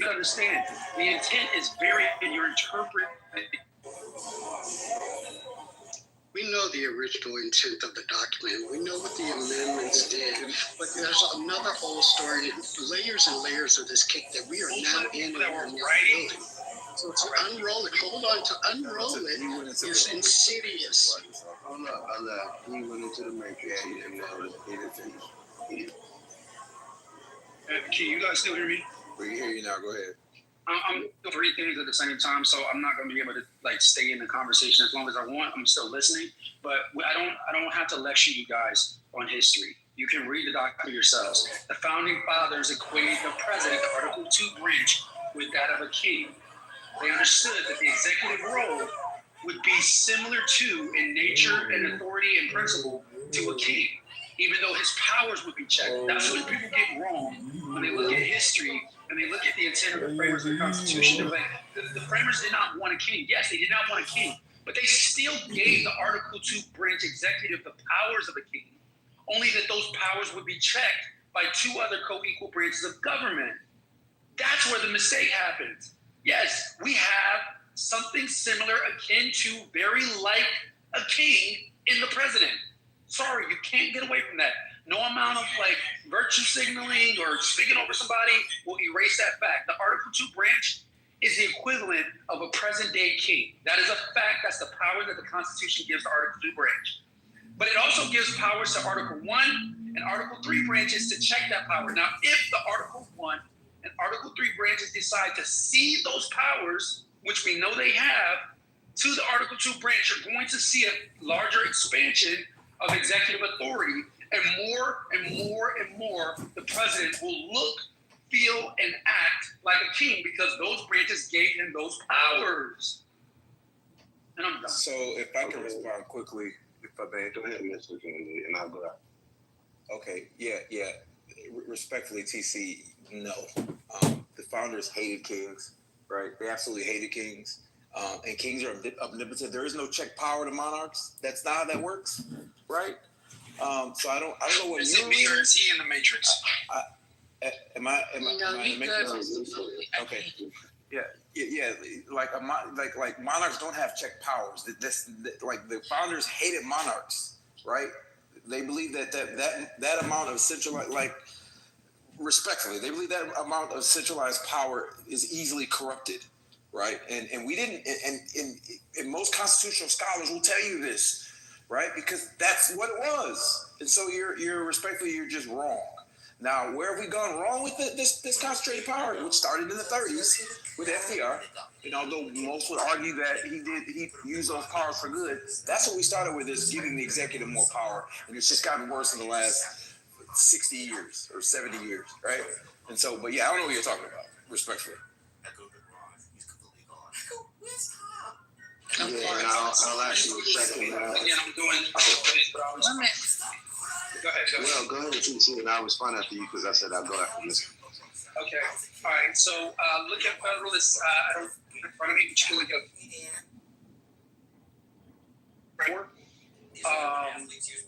You understand, the intent is very, and you're interpreting. We know the original intent of the document. We know what the amendments did, but there's another whole story, layers and layers of this cake that we are now in and we're writing. So to unroll it, hold on, to unroll it is insidious. Hold up. He went into the matrix. He didn't finish. Can you guys still hear me? We can hear you now. Go ahead. I'm doing three things at the same time, so I'm not going to be able to stay in the conversation as long as I want. I'm still listening, but I don't have to lecture you guys on history. You can read the document yourselves. The founding fathers equated the president, Article 2 branch, with that of a king. They understood that the executive role would be similar to, in nature and authority and principle, to a king, even though his powers would be checked. That's what people get wrong when they look at history and they look at the intent of the framers of the Constitution. They're like, the framers did not want a king. Yes, they did not want a king, but they still gave the Article 2 branch executive the powers of a king, only that those powers would be checked by two other co-equal branches of government. That's where the mistake happens. Yes, we have something similar, akin to, very like a king in the president. Sorry, you can't get away from that. No amount of virtue signaling or speaking over somebody will erase that fact. The Article 2 branch is the equivalent of a present day king. That is a fact. That's the power that the Constitution gives the Article 2 branch. But it also gives powers to Article 1 and Article 3 branches to check that power. Now, if the Article 1 and Article 3 branches decide to cede those powers, which we know they have, to the Article 2 branch, you're going to see a larger expansion of executive authority, and more and more and more, the president will look, feel, and act like a king because those branches gave him those powers. And I'm done. So if I can respond quickly, if I may. Go ahead, Mr. Kennedy, and I'll go out. Okay, yeah. Respectfully, TC, no. The founders hated kings, right? They absolutely hated kings. And kings are omnipotent. There is no check power to monarchs. That's not how that works, right? So I don't know what is it me or is he in the matrix? Am I in the matrix? Okay. Yeah. Like monarchs don't have check powers. Like the founders hated monarchs, right? They believe that amount of centralized, respectfully, they believe that amount of centralized power is easily corrupted, right? And we didn't. And most constitutional scholars will tell you this, right? Because that's what it was. And so you're respectfully, you're just wrong. Now, where have we gone wrong with this concentrated power, which started in the 30s with FDR? And although most would argue that he used those powers for good, that's what we started with, is giving the executive more power. And it's just gotten worse in the last 60 years or 70 years, right? And so, but yeah, I don't know what you're talking about, respectfully. Yeah, and I'll ask you a second. Again, I'm doing. Go ahead. Well, go ahead, TC, and I'll respond after you because I said I'll go after this. Okay. All right. So look at Federalist. I don't in front of me, but you can look up.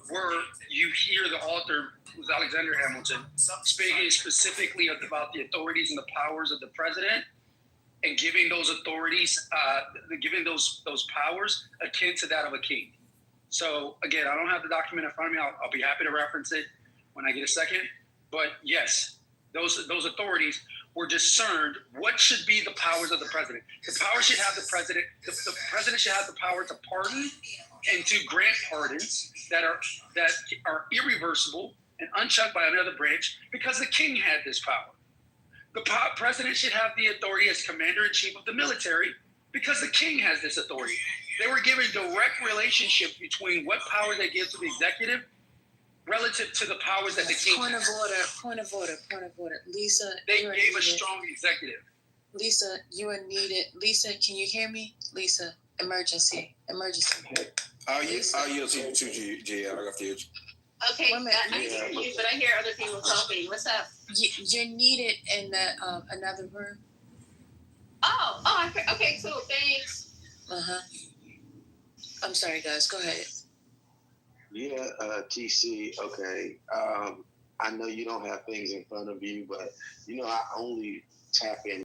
Where you hear the author, who's Alexander Hamilton, speaking specifically about the authorities and the powers of the president, and giving those authorities, giving those powers akin to that of a king. So again, I don't have the document in front of me. I'll be happy to reference it when I get a second. But yes, those authorities were discerned what should be the powers of the president. The power should have the president. The president should have the power to pardon and to grant pardons that are irreversible and unchecked by another branch, because the king had this power. The president should have the authority as commander-in-chief of the military, because the king has this authority. They were given direct relationship between what power they give to the executive relative to the powers that the king has. Point of order. Lisa, they gave a strong executive. Lisa, you are needed. Lisa, can you hear me? Lisa, emergency. I'll yield to you, G. I got the edge. Okay, I hear you, but I hear other people talking. What's up? You're needed in the another room. Okay, cool. Thanks. I'm sorry, guys. Go ahead. Yeah, TC. Okay. I know you don't have things in front of you, but I only tap in